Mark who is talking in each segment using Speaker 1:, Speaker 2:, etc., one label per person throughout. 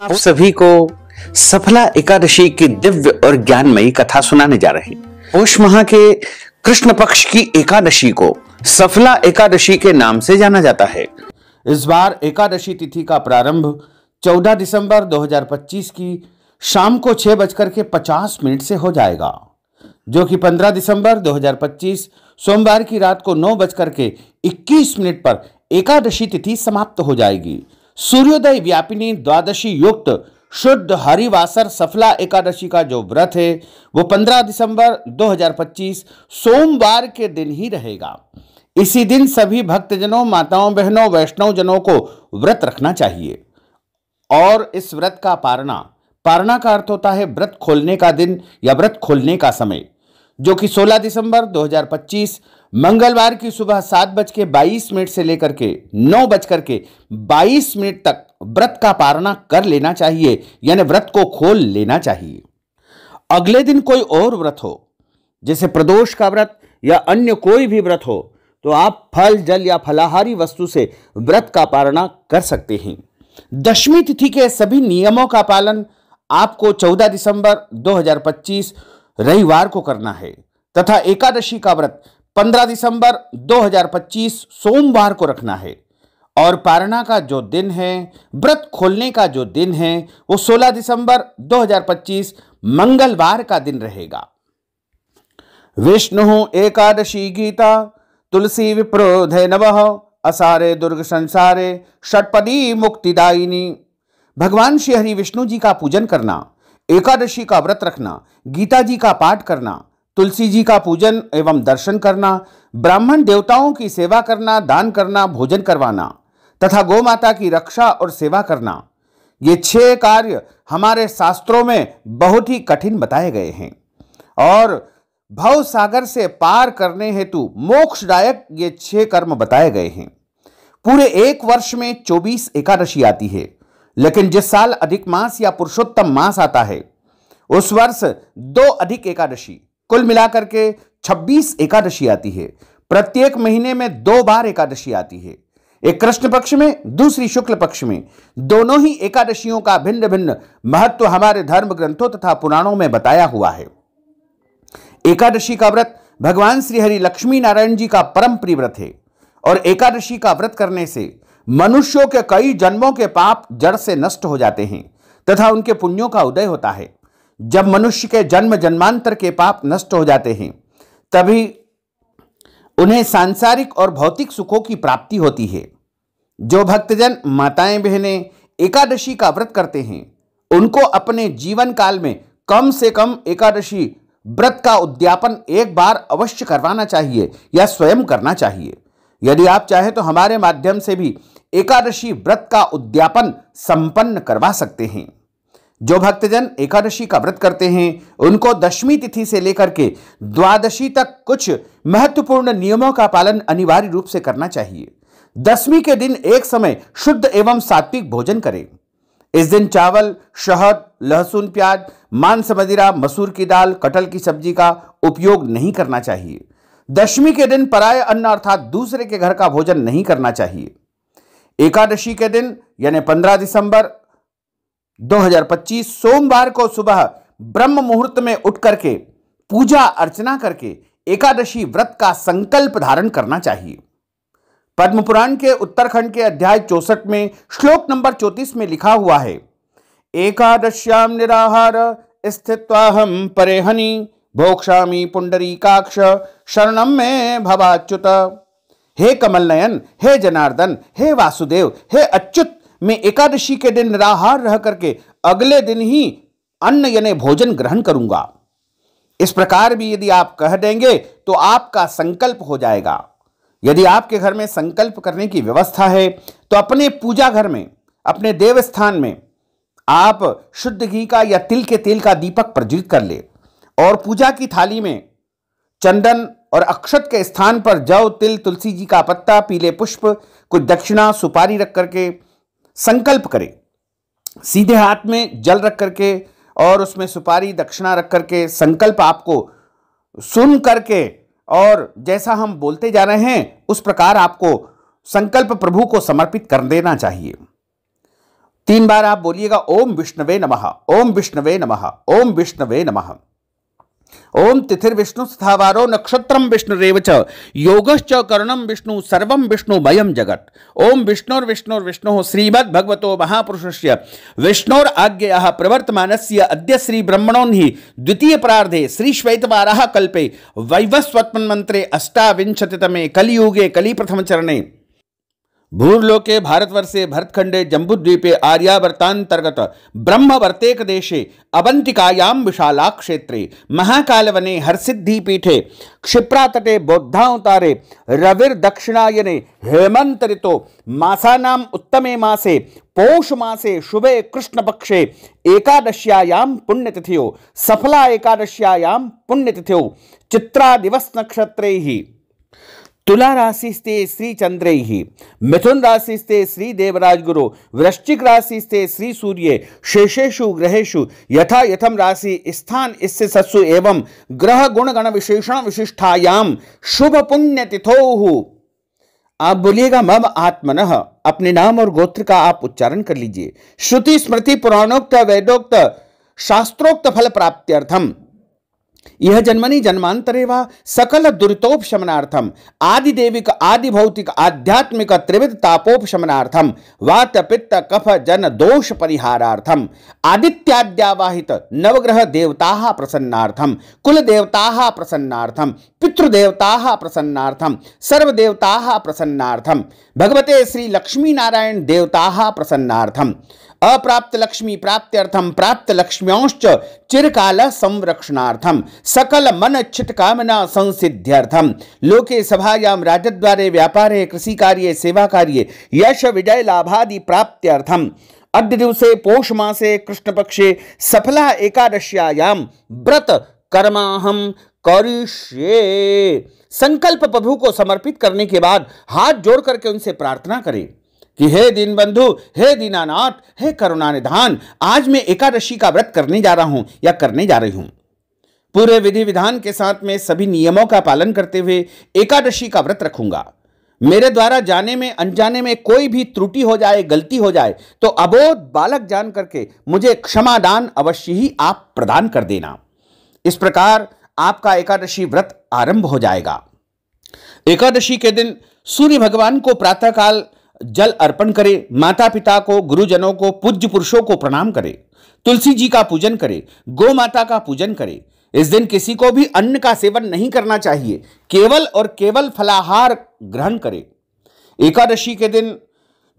Speaker 1: आप सभी को सफला एकादशी की दिव्य और ज्ञानमयी कथा सुनाने जा रहे हैं। पौष माह के कृष्ण पक्ष की एकादशी को सफला एकादशी के नाम से जाना जाता है। इस बार एकादशी तिथि का प्रारंभ 14 दिसंबर 2025 की शाम को 6:50 से हो जाएगा, जो कि 15 दिसंबर 2025 सोमवार की रात को 9:21 पर एकादशी तिथि समाप्त हो जाएगी। सूर्योदय व्यापिनी द्वादशी युक्त शुद्ध हरिवासर सफला एकादशी का जो व्रत है वो 15 दिसंबर 2025 सोमवार के दिन ही रहेगा। इसी दिन सभी भक्तजनों, माताओं, बहनों, वैष्णव जनों को व्रत रखना चाहिए। और इस व्रत का पारणा का अर्थ होता है व्रत खोलने का दिन या व्रत खोलने का समय, जो कि 16 दिसंबर 2025 मंगलवार की सुबह 7:22 से लेकर के 9:22 तक व्रत का पारणा कर लेना चाहिए, यानी व्रत को खोल लेना चाहिए। अगले दिन कोई और व्रत हो, जैसे प्रदोष का व्रत या अन्य कोई भी व्रत हो, तो आप फल, जल या फलाहारी वस्तु से व्रत का पारणा कर सकते हैं। दशमी तिथि के सभी नियमों का पालन आपको 14 दिसंबर 2025 रविवार को करना है तथा एकादशी का व्रत 15 दिसंबर 2025 सोमवार को रखना है। और पारणा का जो दिन है, व्रत खोलने का जो दिन है, वो 16 दिसंबर 2025 मंगलवार का दिन रहेगा। विष्णु एकादशी गीता तुलसी विप्रोधे नमः असारे दुर्ग संसारे षटपदी मुक्तिदायिनी। भगवान श्री हरि विष्णु जी का पूजन करना, एकादशी का व्रत रखना, गीता जी का पाठ करना, तुलसी जी का पूजन एवं दर्शन करना, ब्राह्मण देवताओं की सेवा करना, दान करना, भोजन करवाना तथा गौ माता की रक्षा और सेवा करना, ये 6 कार्य हमारे शास्त्रों में बहुत ही कठिन बताए गए हैं और भव सागर से पार करने हेतु मोक्षदायक ये 6 कर्म बताए गए हैं। पूरे एक वर्ष में 24 एकादशी आती है, लेकिन जिस साल अधिक मास या पुरुषोत्तम मास आता है उस वर्ष 2 अधिक एकादशी, कुल मिलाकर के 26 एकादशी आती है। प्रत्येक महीने में 2 बार एकादशी आती है, एक कृष्ण पक्ष में, दूसरी शुक्ल पक्ष में। दोनों ही एकादशियों का भिन्न भिन्न महत्व हमारे धर्म ग्रंथों तथा पुराणों में बताया हुआ है। एकादशी का व्रत भगवान श्री हरि लक्ष्मी नारायण जी का परम प्रिय व्रत है और एकादशी का व्रत करने से मनुष्यों के कई जन्मों के पाप जड़ से नष्ट हो जाते हैं तथा उनके पुण्यों का उदय होता है। जब मनुष्य के जन्म जन्मांतर के पाप नष्ट हो जाते हैं तभी उन्हें सांसारिक और भौतिक सुखों की प्राप्ति होती है। जो भक्तजन, माताएं, बहनें एकादशी का व्रत करते हैं उनको अपने जीवन काल में कम से कम एकादशी व्रत का उद्यापन एक बार अवश्य करवाना चाहिए या स्वयं करना चाहिए। यदि आप चाहें तो हमारे माध्यम से भी एकादशी व्रत का उद्यापन संपन्न करवा सकते हैं। जो भक्तजन एकादशी का व्रत करते हैं उनको दशमी तिथि से लेकर के द्वादशी तक कुछ महत्वपूर्ण नियमों का पालन अनिवार्य रूप से करना चाहिए। दशमी के दिन एक समय शुद्ध एवं सात्विक भोजन करें। इस दिन चावल, शहद, लहसुन, प्याज, मांस, मदिरा, मसूर की दाल, कटहल की सब्जी का उपयोग नहीं करना चाहिए। दशमी के दिन पराय अन्न अर्थात दूसरे के घर का भोजन नहीं करना चाहिए। एकादशी के दिन यानी 15 दिसंबर 2025 सोमवार को सुबह ब्रह्म मुहूर्त में उठ करके पूजा अर्चना करके एकादशी व्रत का संकल्प धारण करना चाहिए। पद्म पुराण के उत्तरखंड के अध्याय 64 में श्लोक नंबर 34 में लिखा हुआ है, एकादश्याम निराहार स्थित्वाहम परेहनि भोक्षामि पुंडरीकाक्ष शरणम में भवाच्युत। हे कमल नयन, हे जनार्दन, हे वासुदेव, हे अच्युत, मैं एकादशी के दिन निराहार रह करके अगले दिन ही अन्न यानी भोजन ग्रहण करूंगा। इस प्रकार भी यदि आप कह देंगे तो आपका संकल्प हो जाएगा। यदि आपके घर में संकल्प करने की व्यवस्था है तो अपने पूजा घर में, अपने देव स्थान में आप शुद्ध घी का या तिल के तेल का दीपक प्रज्वलित कर ले और पूजा की थाली में चंदन और अक्षत के स्थान पर जौ, तिल, तुलसी जी का पत्ता, पीले पुष्प, कुछ दक्षिणा, सुपारी रख करके संकल्प करें। सीधे हाथ में जल रख करके और उसमें सुपारी, दक्षिणा रख करके संकल्प आपको सुन करके और जैसा हम बोलते जा रहे हैं उस प्रकार आपको संकल्प प्रभु को समर्पित कर देना चाहिए। 3 बार आप बोलिएगा ओम विष्णवे नमः, ओम विष्णवे नमः, ओम विष्णवे नमः। ओम तिथिर्विष्णु स्थावारो नक्षत्रम विष्णुरेव च योगश्च करणम विष्णु सर्वम विष्णुमयम जगत। ओम विष्णुर्विष्णुर्विष्णुः श्रीमद् भगवतो महापुरुषस्य विष्णोर आज्ञयाः प्रवर्तमानस्य अद्य श्री ब्रह्मणोन्हि द्वितीय प्रार्धे श्री श्वेतवाराः कल्पे वैवस्वत्मन्वन्त्रे अष्टाविंशतितमे कलियुगे कलिप्रथम चरणे भूर्लोके भारतवर्षे भरतखंडे जम्बूद्वीपे आर्यावर्तांतर्गत ब्रह्मवर्तेक देशे अवंतिकायां विशाला क्षेत्रे महाकालवने हरसिद्धिपीठे क्षिप्रातटे बौद्धावतारे रविर्दक्षिणायने हेमंत ऋतो मासानाम् उत्तमे मासे पौष मासे शुभे कृष्णपक्षे एकादश्यायां पुण्यतिथ्यो सफला एकादश्यायां पुण्यतिथ्यो चित्रा दिवस नक्षत्रैः तुला राशिस्ते श्री चंद्रैः मिथुन राशिस्ते श्री देवराज गुरु वृश्चिक राशिस्ते श्री सूर्य शेषेषु ग्रहेषु यथा यथम राशि स्थान इससे सत्सु एवं ग्रह गुण गण विशेषण विशिष्टायां शुभ पुण्य तिथोः। आप बोलिएगा मम आत्मनः, अपने नाम और गोत्र का आप उच्चारण कर लीजिए। श्रुति स्मृति पुराणोक्त वेदोक्त शास्त्रोक्त फल प्राप्त्यर्थम यह जन्मनि जन्मांतरे वा सकल दुरितोपशमनार्थम आदि देविक आदि भौतिक आध्यात्मिक त्रिविध तापोपशमनार्थम वात पित्त कफ जन दोष परिहारार्थम आदित्याद्यावाहित नवग्रह देवताः प्रसन्नार्थम कुल देवताः प्रसन्नार्थम पितृदेवताः प्रसन्नार्थम सर्वदेवताः प्रसन्नार्थम भगवते श्री लक्ष्मी नारायण देवताः प्रसन्नार्थम अप्राप्त लक्ष्मी प्राप्त्यर्थम प्राप्त लक्ष्म्योश्च चिरकाल संरक्षणार्थम सकल मन इच्छित कामना संसिद्ध्यर्थम लोके सभायां राजद्वारे व्यापारे कृषि कार्ये सेवा कार्ये यश विजय लाभादि प्राप्त्यर्थम अद्य दिवसे पौष मासे कृष्ण पक्षे सफला एकादश्यायां व्रत कर्माहम करिष्ये। संकल्प प्रभु को समर्पित करने के बाद हाथ जोड़ करके उनसे प्रार्थना करें कि हे दीनबंधु, हे दीनानाथ, हे करुणानिधान, आज मैं एकादशी का व्रत करने जा रहा हूं या करने जा रही हूं। पूरे विधि विधान के साथ में सभी नियमों का पालन करते हुए एकादशी का व्रत रखूंगा। मेरे द्वारा जाने में अनजाने में कोई भी त्रुटि हो जाए, गलती हो जाए तो अबोध बालक जान करके मुझे क्षमादान अवश्य ही आप प्रदान कर देना। इस प्रकार आपका एकादशी व्रत आरंभ हो जाएगा। एकादशी के दिन सूर्य भगवान को प्रातःकाल जल अर्पण करें, माता पिता को, गुरुजनों को, पूज्य पुरुषों को प्रणाम करें, तुलसी जी का पूजन करें, गौ माता का पूजन करें। इस दिन किसी को भी अन्न का सेवन नहीं करना चाहिए, केवल और केवल फलाहार ग्रहण करें। एकादशी के दिन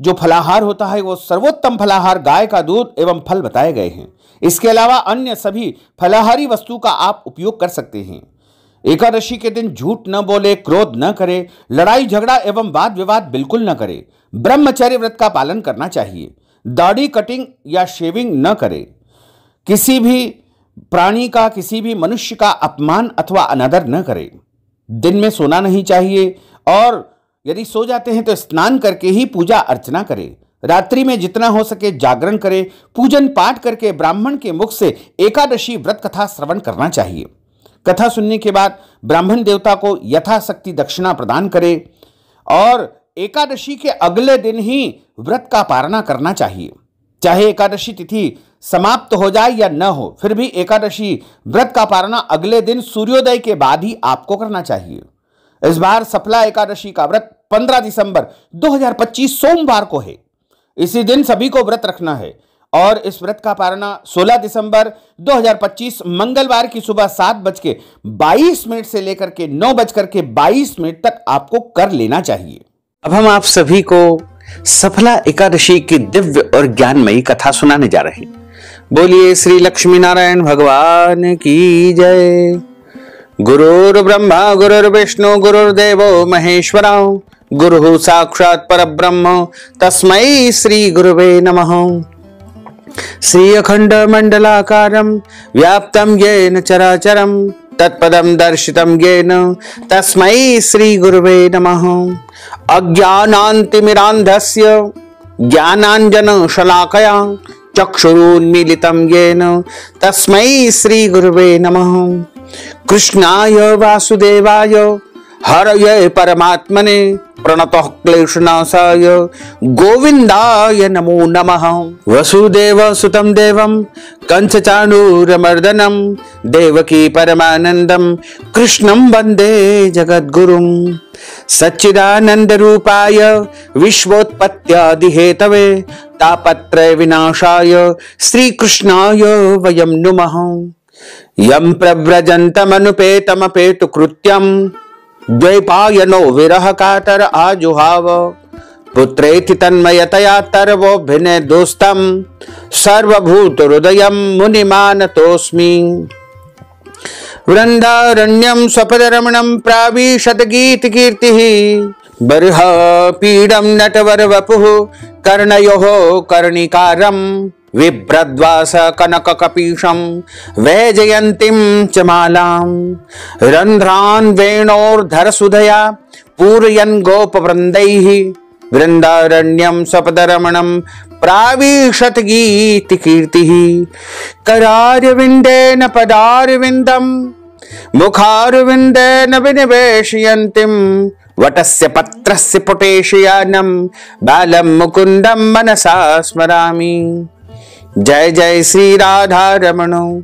Speaker 1: जो फलाहार होता है वो सर्वोत्तम फलाहार गाय का दूध एवं फल बताए गए हैं। इसके अलावा अन्य सभी फलाहारी वस्तु का आप उपयोग कर सकते हैं। एकादशी के दिन झूठ न बोले, क्रोध न करे, लड़ाई झगड़ा एवं वाद विवाद बिल्कुल न करे, ब्रह्मचर्य व्रत का पालन करना चाहिए, दाढ़ी कटिंग या शेविंग न करे, किसी भी प्राणी का, किसी भी मनुष्य का अपमान अथवा अनादर न करे, दिन में सोना नहीं चाहिए और यदि सो जाते हैं तो स्नान करके ही पूजा अर्चना करें। रात्रि में जितना हो सके जागरण करें, पूजन पाठ करके ब्राह्मण के मुख से एकादशी व्रत कथा श्रवण करना चाहिए। कथा सुनने के बाद ब्राह्मण देवता को यथाशक्ति दक्षिणा प्रदान करें और एकादशी के अगले दिन ही व्रत का पारणा करना चाहिए। चाहे एकादशी तिथि समाप्त हो जाए या न हो, फिर भी एकादशी व्रत का पारणा अगले दिन सूर्योदय के बाद ही आपको करना चाहिए। इस बार सफला एकादशी का व्रत 15 दिसंबर 2025 सोमवार को है। इसी दिन सभी को व्रत रखना है और इस व्रत का पारणा 16 दिसंबर 2025 मंगलवार की सुबह 7:22 से लेकर के 9:22 तक आपको कर लेना चाहिए। अब हम आप सभी को सफला एकादशी की दिव्य और ज्ञानमयी कथा सुनाने जा रहे हैं। बोलिए श्री लक्ष्मी नारायण भगवान की जय। गुरुर् ब्रह्मा गुरुर्विष्णु गुरुर्देवो महेश्वरा गुरुः साक्षात् परब्रह्म तस्मै श्री गुरुवे नमः। श्री अखंड मंडलाकारं व्याप्तं येन चराचरं तत्पदं दर्शितं येन तस्मै श्री गुरुवे नमः। अज्ञानान्तिमिरान्धस्य ज्ञानाञ्जन शलाकया चक्षुरुन्मीलितं येन तस्मै श्री गुरुवे नमः। कृष्णाय वासुदेवाय हरये परमात्मने प्रणतः क्लेशनाशाय गोविंदाय नमो नमः। वसुदेव सुतं देवं कंसचाणूरमर्दनं देवकी परमानंदं कृष्णं वंदे जगद्गुरुं। सच्चिदानंद रूपाय विश्वोत्पत्त्यादि हेतवे तापत्रय विनाशाय श्रीकृष्णाय वयं नुमः। यं प्रव्रजन्तमनुपेतमपेतु कृत्यं द्वैपायनो विरह कातर आजुहाव। पुत्रेति तन्मयतया तरवोभिने दोस्तं सर्वभूत हृदयं मुनिमानतोऽस्मि। वृन्दारण्यं स्वपदरमणं प्राविशत गीत कीर्तिः बर्ह पीडं नटवर वपुः कर्णयोः कर्णिकारं विभ्रद्वास कनक कपीशं वैजयन्तीं च मालां। रन्ध्रान् वेणोर्धर सुधया पूरयन् गोपवृन्दैः वृन्दारण्यं स्वपदरमणं प्राविशत गीत कीर्तिः। करारविन्देन पदारविन्दं मुखारविन्देन विनिवेशयन्तीं वटस्य पत्रस्य पुटेशयानं बालं मुकुन्दं मनसा स्मरामि। जय जय श्री राधा रमणो,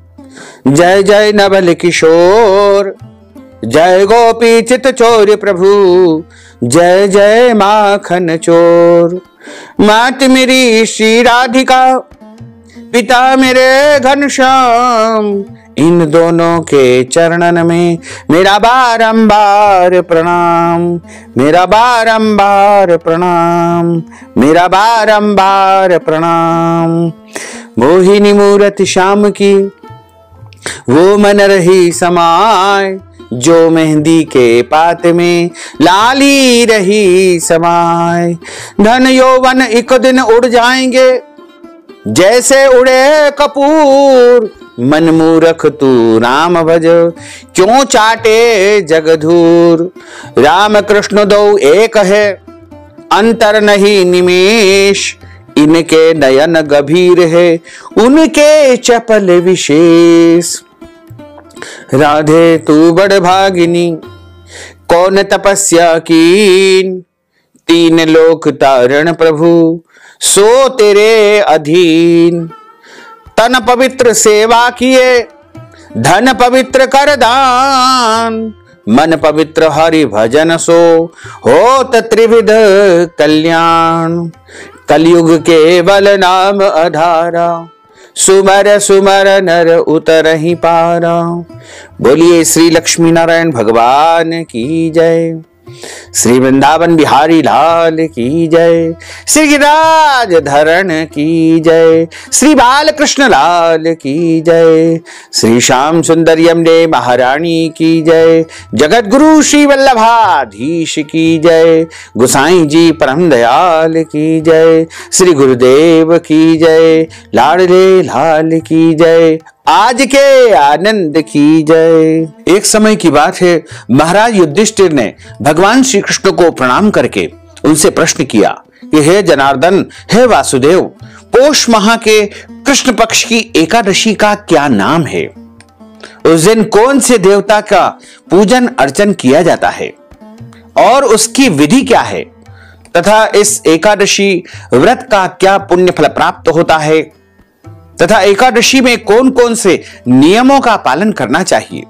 Speaker 1: जय जय नवल किशोर, जय गोपी चित चोर प्रभु, जय जय माखन चोर। मात मेरी श्री राधिका, पिता मेरे घनश्याम, इन दोनों के चरणन में मेरा बारंबार प्रणाम, मेरा बारंबार प्रणाम, मेरा बारंबार प्रणाम। मोहिनी मूरति श्याम की वो मन रही समाय, जो मेहंदी के पात में लाली रही समाय। धन यौवन एक दिन उड़ जाएंगे जैसे उड़े कपूर, मन मूरख तू राम भज क्यों चाटे जगधूर। राम कृष्ण दो एक है अंतर नहीं निमेष, इनके नयन गंभीर है उनके चपल विशेष। राधे तू बड़ भागिनी कौन तपस्या कीन, तीन लोक तारण प्रभु सो तेरे अधीन। तन पवित्र सेवा किए धन पवित्र कर दान, मन पवित्र हरि भजन सो होत त्रिविध कल्याण। कलयुग केवल नाम आधारा, सुमर सुमर नर उतरहि पारा। बोलिए श्री लक्ष्मी नारायण भगवान की जय, श्री वृंदावन बिहारी लाल की जय, श्री गिरिराज धरण की जय, श्री बालकृष्ण लाल की जय, श्री श्याम सुंदर यमुने महारानी की जय, जगत गुरु श्री वल्लभाधीश की जय, गोसाई जी परम दयाल की जय, श्री गुरुदेव की जय, लाडले लाल की जय, आज के आनंद की जय। एक समय की बात है, महाराज युधिष्ठिर ने भगवान श्री कृष्ण को प्रणाम करके उनसे प्रश्न किया कि हे जनार्दन, हे वासुदेव, पौष माह के कृष्ण पक्ष की एकादशी का क्या नाम है? उस दिन कौन से देवता का पूजन अर्चन किया जाता है और उसकी विधि क्या है, तथा इस एकादशी व्रत का क्या पुण्य फल प्राप्त होता है, तथा एकादशी में कौन कौन से नियमों का पालन करना चाहिए,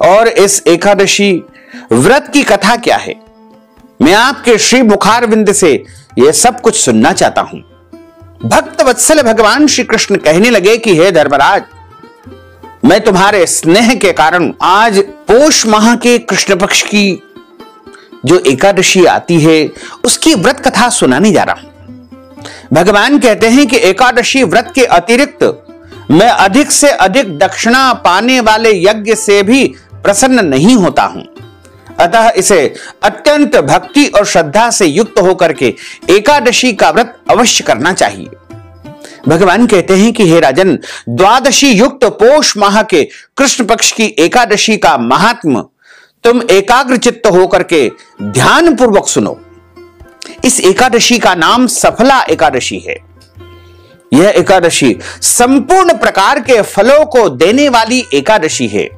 Speaker 1: और इस एकादशी व्रत की कथा क्या है। मैं आपके श्री मुखारविंद से यह सब कुछ सुनना चाहता हूं। भक्त वत्सल भगवान श्री कृष्ण कहने लगे कि हे धर्मराज, मैं तुम्हारे स्नेह के कारण आज पौष माह के कृष्ण पक्ष की जो एकादशी आती है उसकी व्रत कथा सुनाने जा रहा हूं। भगवान कहते हैं कि एकादशी व्रत के अतिरिक्त मैं अधिक से अधिक दक्षिणा पाने वाले यज्ञ से भी प्रसन्न नहीं होता हूं, अतः इसे अत्यंत भक्ति और श्रद्धा से युक्त होकर के एकादशी का व्रत अवश्य करना चाहिए। भगवान कहते हैं कि हे राजन, द्वादशी युक्त पौष माह के कृष्ण पक्ष की एकादशी का महात्म तुम एकाग्र चित्त होकर के ध्यान पूर्वक सुनो। इस एकादशी का नाम सफला एकादशी है। यह एकादशी संपूर्ण प्रकार के फलों को देने वाली एकादशी है,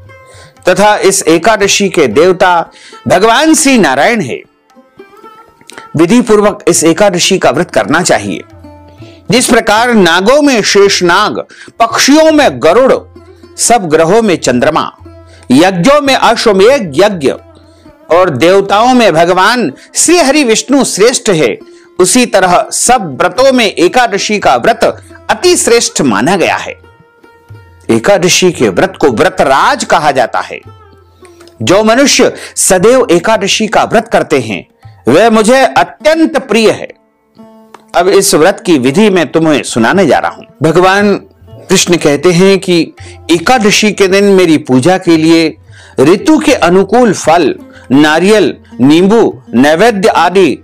Speaker 1: तथा इस एकादशी के देवता भगवान श्री नारायण है। विधि पूर्वक इस एकादशी का व्रत करना चाहिए। जिस प्रकार नागों में शेषनाग, पक्षियों में गरुड़, सब ग्रहों में चंद्रमा, यज्ञों में अश्वमेध यज्ञ और देवताओं में भगवान श्री हरि विष्णु श्रेष्ठ है, उसी तरह सब व्रतों में एकादशी का व्रत अति श्रेष्ठ माना गया है। एकादशी के व्रत को व्रतराज कहा जाता है। जो मनुष्य सदैव एकादशी का व्रत करते हैं वह मुझे अत्यंत प्रिय है। अब इस व्रत की विधि मैं तुम्हें सुनाने जा रहा हूं। भगवान कृष्ण कहते हैं कि एकादशी के दिन मेरी पूजा के लिए ऋतु के अनुकूल फल, नारियल, नींबू, नैवेद्य आदि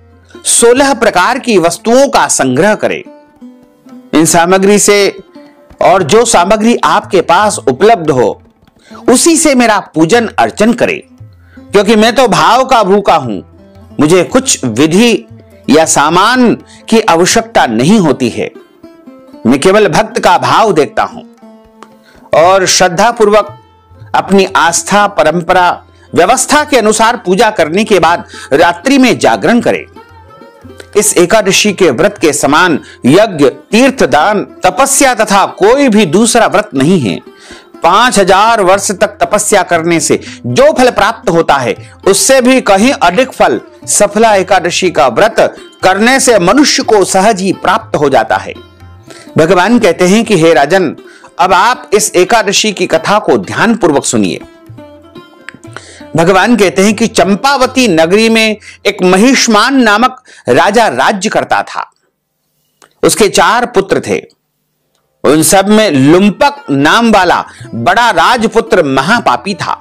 Speaker 1: 16 प्रकार की वस्तुओं का संग्रह करें। इन सामग्री से और जो सामग्री आपके पास उपलब्ध हो उसी से मेरा पूजन अर्चन करें, क्योंकि मैं तो भाव का भूखा हूं। मुझे कुछ विधि या सामान की आवश्यकता नहीं होती है। मैं केवल भक्त का भाव देखता हूं और श्रद्धा पूर्वक अपनी आस्था, परंपरा, व्यवस्था के अनुसार पूजा करने के बाद रात्रि में जागरण करें। इस एकादशी के व्रत के समान यज्ञ, तीर्थ, दान, तपस्या तथा कोई भी दूसरा व्रत नहीं है। 5000 वर्ष तक तपस्या करने से जो फल प्राप्त होता है उससे भी कहीं अधिक फल सफला एकादशी का व्रत करने से मनुष्य को सहज ही प्राप्त हो जाता है। भगवान कहते हैं कि हे राजन, अब आप इस एकादशी की कथा को ध्यान पूर्वक सुनिए। भगवान कहते हैं कि चंपावती नगरी में एक महिष्मान नामक राजा राज्य करता था। उसके 4 पुत्र थे। उन सब में लुम्पक नाम वाला बड़ा राजपुत्र महापापी था।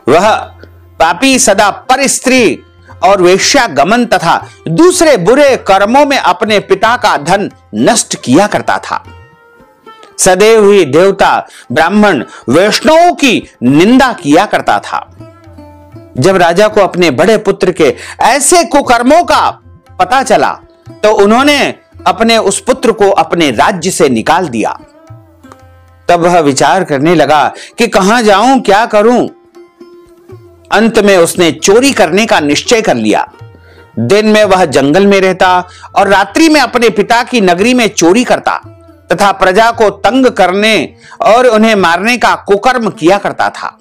Speaker 1: वह पापी सदा पर स्त्री और वेश्यागमन तथा दूसरे बुरे कर्मों में अपने पिता का धन नष्ट किया करता था। सदैव ही देवता, ब्राह्मण, वैष्णवों की निंदा किया करता था। जब राजा को अपने बड़े पुत्र के ऐसे कुकर्मों का पता चला तो उन्होंने अपने उस पुत्र को अपने राज्य से निकाल दिया। तब वह विचार करने लगा कि कहां जाऊं, क्या करूं। अंत में उसने चोरी करने का निश्चय कर लिया। दिन में वह जंगल में रहता और रात्रि में अपने पिता की नगरी में चोरी करता तथा प्रजा को तंग करने और उन्हें मारने का कुकर्म किया करता था।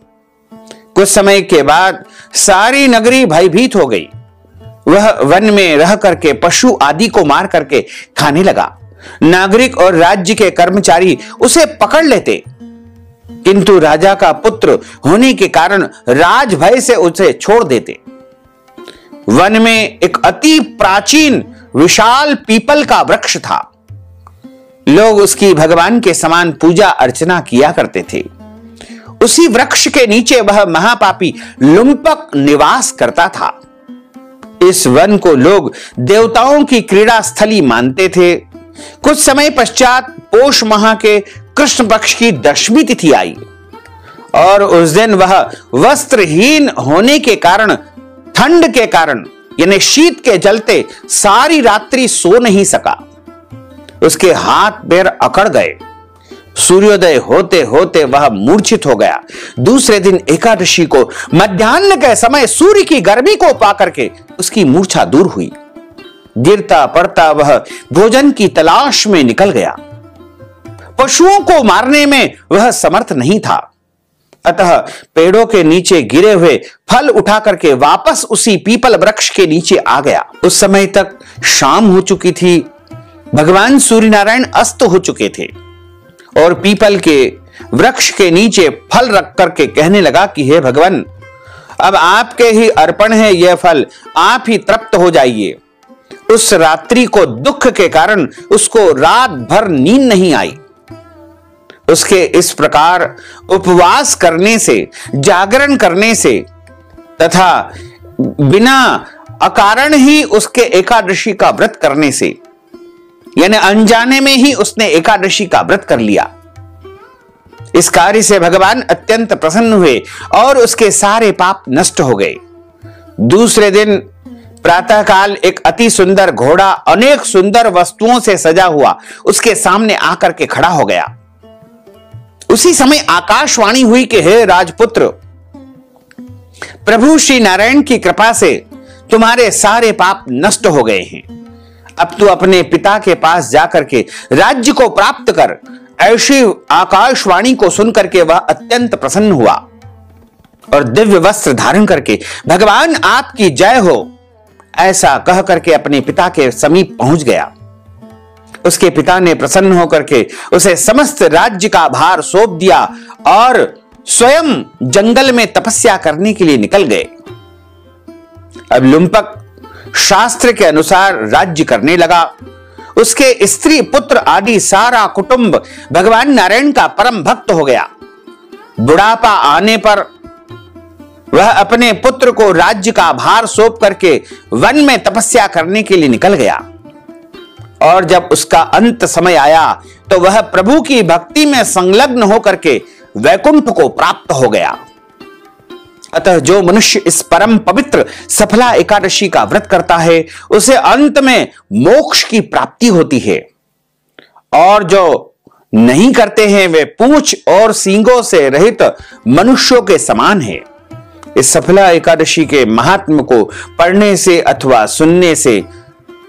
Speaker 1: कुछ समय के बाद सारी नगरी भयभीत हो गई। वह वन में रह करके पशु आदि को मार करके खाने लगा। नागरिक और राज्य के कर्मचारी उसे पकड़ लेते, किंतु राजा का पुत्र होने के कारण राज भय से उसे छोड़ देते। वन में एक अति प्राचीन विशाल पीपल का वृक्ष था। लोग उसकी भगवान के समान पूजा अर्चना किया करते थे। उसी वृक्ष के नीचे वह महापापी लुम्पक निवास करता था। इस वन को लोग देवताओं की क्रीड़ा स्थली मानते थे। कुछ समय पश्चात पोष माह के कृष्ण पक्ष की 10वीं तिथि आई और उस दिन वह वस्त्रहीन होने के कारण, ठंड के कारण यानी शीत के चलते सारी रात्रि सो नहीं सका। उसके हाथ पैर अकड़ गए। सूर्योदय होते होते वह मूर्छित हो गया। दूसरे दिन एकादशी को मध्याह्न के समय सूर्य की गर्मी को पाकर के उसकी मूर्छा दूर हुई। गिरता पड़ता वह भोजन की तलाश में निकल गया। पशुओं को मारने में वह समर्थ नहीं था, अतः पेड़ों के नीचे गिरे हुए फल उठा करके वापस उसी पीपल वृक्ष के नीचे आ गया। उस समय तक शाम हो चुकी थी। भगवान सूर्य नारायण अस्त हो चुके थे और पीपल के वृक्ष के नीचे फल रख करके कहने लगा कि हे भगवान, अब आपके ही अर्पण है यह फल, आप ही तृप्त हो जाइए। उस रात्रि को दुख के कारण उसको रात भर नींद नहीं आई। उसके इस प्रकार उपवास करने से, जागरण करने से तथा बिना अकारण ही उसके एकादशी का व्रत करने से, यानी अनजाने में ही उसने एकादशी का व्रत कर लिया। इस कार्य से भगवान अत्यंत प्रसन्न हुए और उसके सारे पाप नष्ट हो गए। दूसरे दिन प्रातःकाल एक अति सुंदर घोड़ा अनेक सुंदर वस्तुओं से सजा हुआ उसके सामने आकर के खड़ा हो गया। उसी समय आकाशवाणी हुई कि हे राजपुत्र, प्रभु श्री नारायण की कृपा से तुम्हारे सारे पाप नष्ट हो गए हैं। अब तू अपने पिता के पास जाकर के राज्य को प्राप्त कर। ऐसी आकाशवाणी को सुनकर के वह अत्यंत प्रसन्न हुआ और दिव्य वस्त्र धारण करके भगवान आपकी जय हो ऐसा कह करके अपने पिता के समीप पहुंच गया। उसके पिता ने प्रसन्न होकर के उसे समस्त राज्य का भार सौंप दिया और स्वयं जंगल में तपस्या करने के लिए निकल गए। अब लुम्पक शास्त्र के अनुसार राज्य करने लगा। उसके स्त्री पुत्र आदि सारा कुटुंब भगवान नारायण का परम भक्त हो गया। बुढ़ापा आने पर वह अपने पुत्र को राज्य का भार सौंप करके वन में तपस्या करने के लिए निकल गया। और जब उसका अंत समय आया तो वह प्रभु की भक्ति में संलग्न होकर के वैकुंठ को प्राप्त हो गया। अतः जो मनुष्य इस परम पवित्र सफला एकादशी का व्रत करता है उसे अंत में मोक्ष की प्राप्ति होती है, और जो नहीं करते हैं वे पूंछ और सींगों से रहित मनुष्यों के समान है। इस सफला एकादशी के महात्म्य को पढ़ने से अथवा सुनने से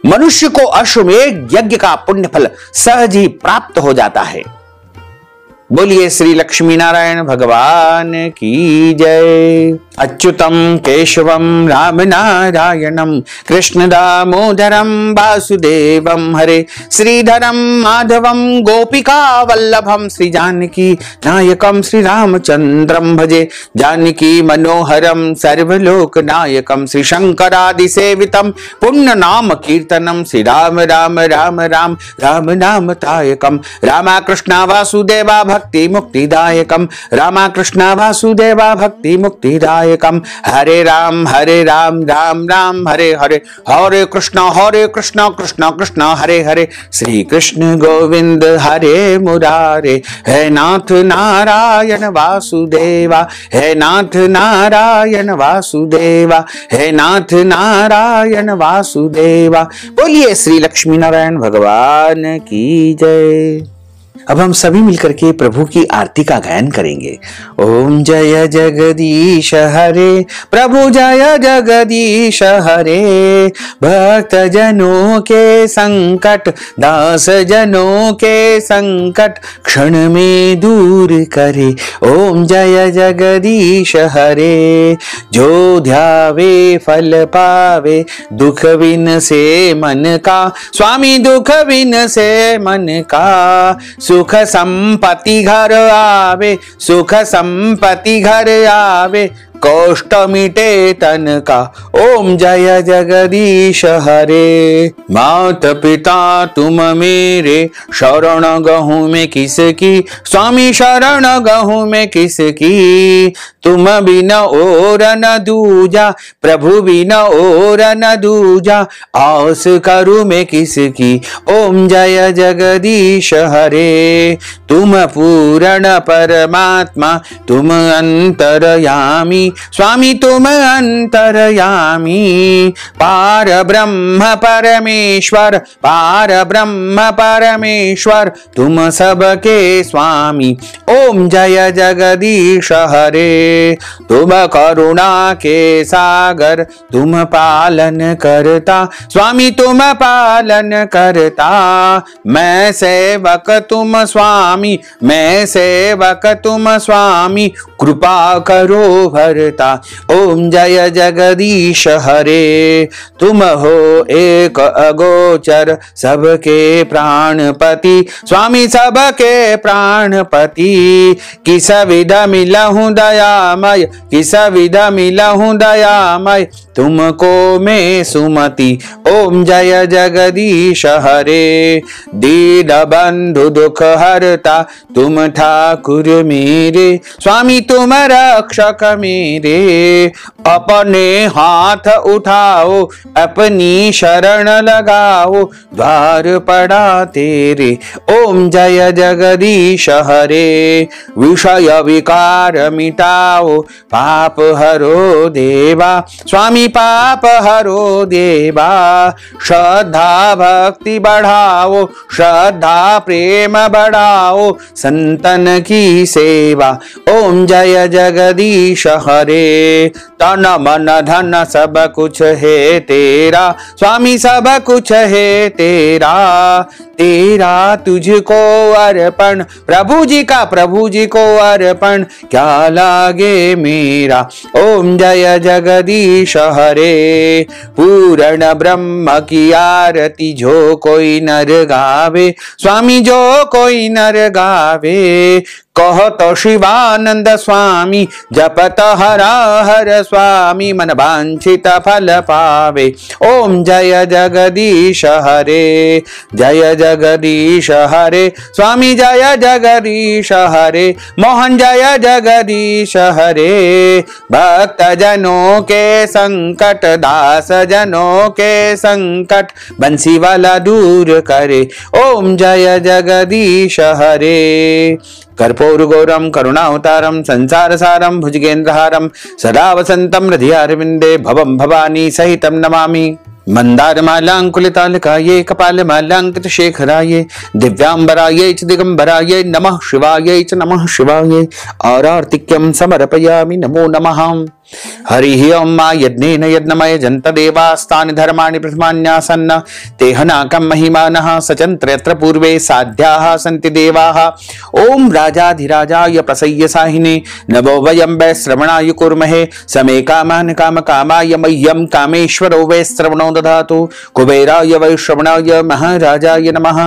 Speaker 1: मनुष्य को अश्वमेध यज्ञ का पुण्य फल सहज ही प्राप्त हो जाता है। बोलिए श्री लक्ष्मी नारायण भगवान की जय। अच्युतम केशवम राम नारायणम कृष्ण दामोदरम वासुदेवम हरे श्रीधरम माधवम गोपिका वल्लभम श्री जानकी नायकम श्री रामचंद्रम भजे जानकी मनोहरम सर्वलोक नायकम श्री शंकरादि सेवितम पुण्य नाम कीर्तनम श्री राम राम राम राम राम नाम तायकम रामा कृष्णा वासुदेवा भक्ति मुक्तिदायकम रामा कृष्णा वासुदेवा भक्ति मुक्तिदायकम हरे राम राम राम हरे हरे हरे कृष्ण कृष्ण कृष्ण हरे हरे श्री कृष्ण गोविंद हरे मुरारे हे नाथ नारायण वासुदेवा हे नाथ नारायण वासुदेवा हे नाथ नारायण वासुदेवा। बोलिए श्री लक्ष्मी नारायण भगवान की जय। अब हम सभी मिलकर के प्रभु की आरती का गायन करेंगे। ओम जय जगदीश हरे प्रभु जय जगदीश हरे भक्त जनों के संकट दास जनों के संकट क्षण में दूर करे। ओम जय जगदीश हरे जो ध्यावे फल पावे दुख बिन से मन का स्वामी दुख बिन से मन का सुख संपत्ति घर आवे सुख संपत्ति घर आवे कष्ट मिटे तन का। ओम जय जगदीश हरे माता पिता तुम मेरे शरण गहूं में किसकी स्वामी शरण गहूं में किसकी तुम बिना और न दूजा प्रभु बिना और न दूजा आस करूं मैं किसकी। ओम जय जगदीश हरे तुम पूर्ण परमात्मा तुम अंतरयामी स्वामी तुम अंतरयामी पार ब्रह्म परमेश्वर पार ब्रह्म परमेश्वर तुम सबके स्वामी। ओम जय जगदीश हरे तुम करुणा के सागर तुम पालन करता स्वामी तुम पालन करता मैं सेवक तुम स्वामी मैं सेवक तुम स्वामी कृपा करो भरता। ओम जय जगदीश हरे तुम हो एक अगोचर सबके प्राणपति स्वामी सबके प्राणपति किस विध मिलहूं दयामय किस विध मिलहूं दयामय तुमको मैं सुमति। ओम जय जगदीश हरे दीन बंधु दुख हरता तुम ठाकुर मेरे स्वामी तुम रक्षक मेरे अपने हाथ उठाओ अपनी शरण लगाओ द्वार पड़ा तेरे। ओम जय जगदीश हरे विषय विकार मिटाओ पाप हरो देवा स्वामी स्वामी पाप हरो देवा, श्रद्धा भक्ति बढ़ाओ, श्रद्धा प्रेम बढ़ाओ, संतन की सेवा। ओम जय जगदीश हरे, तन मन धन सब कुछ है तेरा, स्वामी सब कुछ है तेरा, तेरा तुझको अर्पण, प्रभु जी को अर्पण, क्या लागे मेरा। ओम जय जगदीश हरे, पूर्ण ब्रह्म की आरती जो कोई नर गावे, स्वामी जो कोई नर गावे, कहत शिवानंद स्वामी, जपत हरा हर स्वामी, मन वांछित फल पावे। ओम जय जगदीश हरे, जय जगदीश हरे, स्वामी जय जगदीश हरे, मोहन जय जगदीश हरे, भक्त जनों के संकट, दास जनों के संकट, बंसी वाला दूर करे। ओम जय जगदीश हरे, कर्पूर गौरम करुणावतारम संसार सारम भुजगेन्द्रहारम सदा वसंतम हृदयारविंदे भवम भवानी सहितम नमामि। मंदार मालांकुलितालकाये कपाल मालांकित शेखराये दिव्यांबराये च दिगंबराये नमः शिवाये च नमः शिवाये। आरार्तिक्यं समर्पयामि नमो नमः। हरि ओम मा यज्ञेन यज्ञमय जंत देवास्तानि धर्माणि प्रथमान्यासन्न तेहनाकं महिमानः सचन्त्रयत्र पूर्वे साध्याः सन्ति देवाः। ओम राजाधिराजाय प्रसय्यसाहिने नभो वयं वै श्रवणाय कुर्महे समे कामान् कामकामाय मह्यं कामेश्वरो वै श्रवणो दधातु कुबेराय वै श्रवणाय महाराजाय नमः।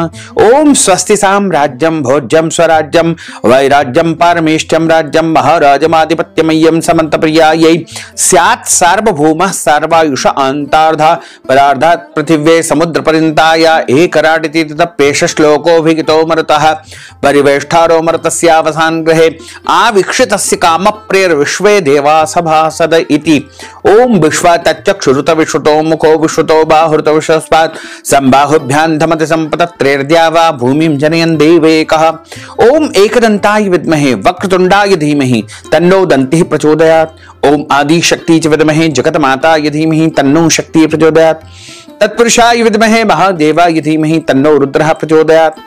Speaker 1: ओम स्वस्ति साम्राज्यं भोज्यं स्वराज्यं वैराज्यं पारमेष्ठ्यं राज्यं महाराजमाधिपत्यमय्यं समन्तप्रियाय स्यात् सार्वभौमः सर्वायुष अंतार्धा परार्धात् पृथिव्ये समुद्र पर्यन्ताया एकराटिति तप्येष श्लोकोऽभिहितो मरुतः परिवेष्टारो मरुतस्यावसान ग्रहे आवीक्षितस्य कामप्रियर्विश्वे देवा सभासद इति। ओम विश्वातच्चक्षुरुत विश्रुतो मुखो विश्रुतो बाहुरुत विश्वस्पात् संबाहुभ्यां धमति संपतत्रेर्द्या वा भूमिं जनयन् देवैकः। ओम एकदन्ताय विद्महे वक्रतुण्डाय धीमहि तन्नो दन्तिः प्रचोदयात्। ओम आदि शक्ति च विद्महे जगत माताय धीमहि तन्नो शक्तिः प्रचोदयात्। तत्पुरुषाय विद्महे महादेवाय धीमहि तन्नो रुद्रः प्रचोदयात्।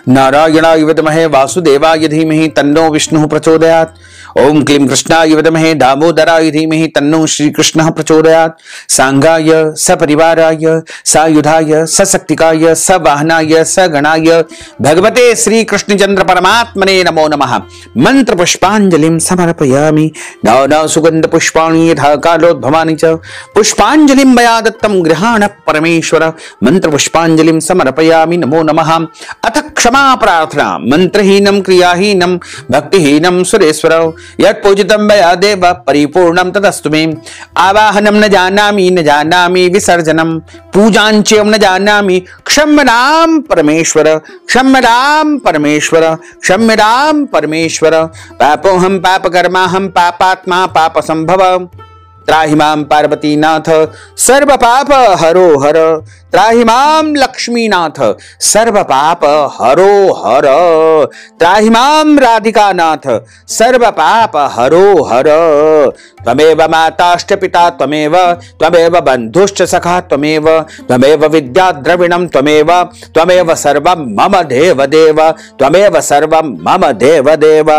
Speaker 1: नारायणाय विद्महे वासुदेवाय धीमहि तन्नो विष्णुः प्रचोदयात्। ओम क्लीं कृष्णाय विद्महे दामोदराय धीमहि तन्नो श्रीकृष्णः प्रचोदयात्। सांगाय सपरिवाराय सायुधाय सशक्तिकाय सवाहनाय सगणाय भगवते श्री कृष्णचंद्र परमात्मने नमो नमः। मंत्र पुष्पांजलिं समर्पयामि नाना सुगंध पुष्पाणि यथा कालोद्भवानि च पुष्पांजलिं मया दत्तं गृहाण परमेश्वर। मंत्र पुष्पांजलिं समर्पयामि नमो नमः। अथ क्षमा प्रार्थना मंत्रहीनं क्रियाहीनं भक्तिहीनं सुरेश्वर यत् पूजितं मया देव परिपूर्णं तदस्तु मे। आवाहनं न जानामि विसर्जनं पूजाञ्चेयं न जानामि क्षम्यतां परमेश्वर क्षम्यतां परमेश्वर क्षम्यतां परमेश्वर। पापोऽहं पापकर्माहं पापात्मा पापसंभव त्राहि मां पार्वतीनाथ सर्व पाप हरो हर। त्राहि मां लक्ष्मीनाथ सर्व पाप हरो हर। त्राहि मां राधिकानाथ सर्व पाप हरो हर। त्वमेव माताश्च पिता त्वमेव बन्धुश्च सखा त्वमेव विद्या द्रविणं त्वमेव सर्वं मम देव देव त्वमेव सर्वं मम देव देव।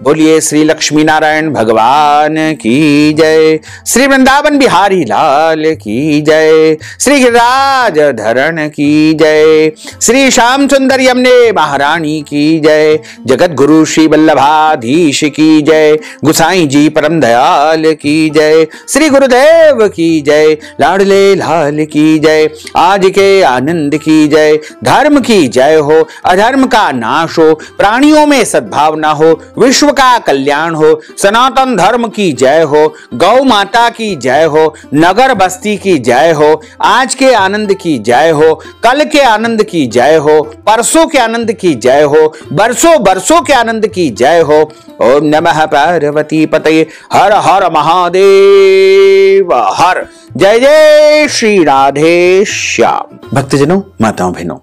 Speaker 1: बोलिए श्री लक्ष्मी नारायण भगवान की जय। श्री वृंदावन बिहारी लाल की जय। श्री गिरिराज धरण की जय। श्री श्याम सुंदर यमुने महारानी की जय। जगत गुरु श्री वल्लभाधीश की जय। गुसाई जी परम दयाल की जय। श्री गुरुदेव की जय। लाडले लाल की जय। आज के आनंद की जय। धर्म की जय हो अधर्म का नाश हो प्राणियों में सद्भावना हो विश्व का कल्याण हो। सनातन धर्म की जय हो गौ माता की जय हो नगर बस्ती की जय हो। आज के आनंद की जय हो कल के आनंद की जय हो परसों के आनंद की जय हो बरसों बरसों के आनंद की जय हो। ओम नमः पार्वती पतये हर हर महादेव हर। जय जय श्री राधे श्याम। भक्तजनों माताओं बहनों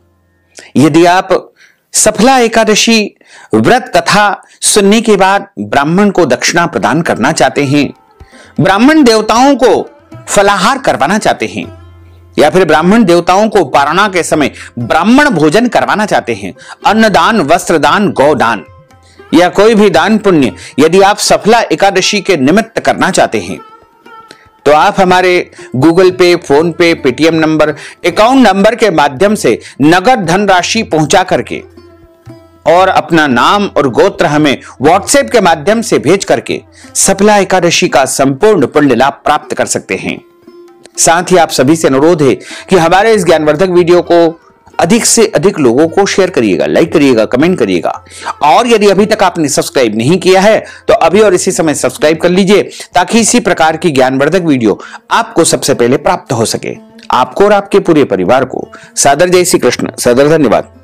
Speaker 1: यदि आप सफला एकादशी व्रत कथा सुनने के बाद ब्राह्मण को दक्षिणा प्रदान करना चाहते हैं ब्राह्मण देवताओं को फलाहार करवाना चाहते हैं, या फिर ब्राह्मण देवताओं को पारणा के समय ब्राह्मण भोजन करवाना चाहते हैं, अन्नदान, वस्त्रदान, गौदान या कोई भी दान पुण्य यदि आप सफला एकादशी के निमित्त करना चाहते हैं तो आप हमारे गूगल पे, फोन पे, पेटीएम नंबर, अकाउंट नंबर के माध्यम से नगद धनराशि पहुंचा करके और अपना नाम और गोत्र हमें व्हाट्सएप के माध्यम से भेज करके सफला एकादशी का संपूर्ण पुण्य लाभ प्राप्त कर सकते हैं। साथ ही आप सभी से अनुरोध है कि हमारे इस ज्ञानवर्धक वीडियो को अधिक से अधिक लोगों को शेयर करिएगा, लाइक करिएगा, कमेंट करिएगा, और यदि अभी तक आपने सब्सक्राइब नहीं किया है तो अभी और इसी समय सब्सक्राइब कर लीजिए ताकि इसी प्रकार की ज्ञानवर्धक वीडियो आपको सबसे पहले प्राप्त हो सके। आपको और आपके पूरे परिवार को सादर जय श्री कृष्ण, सादर धन्यवाद।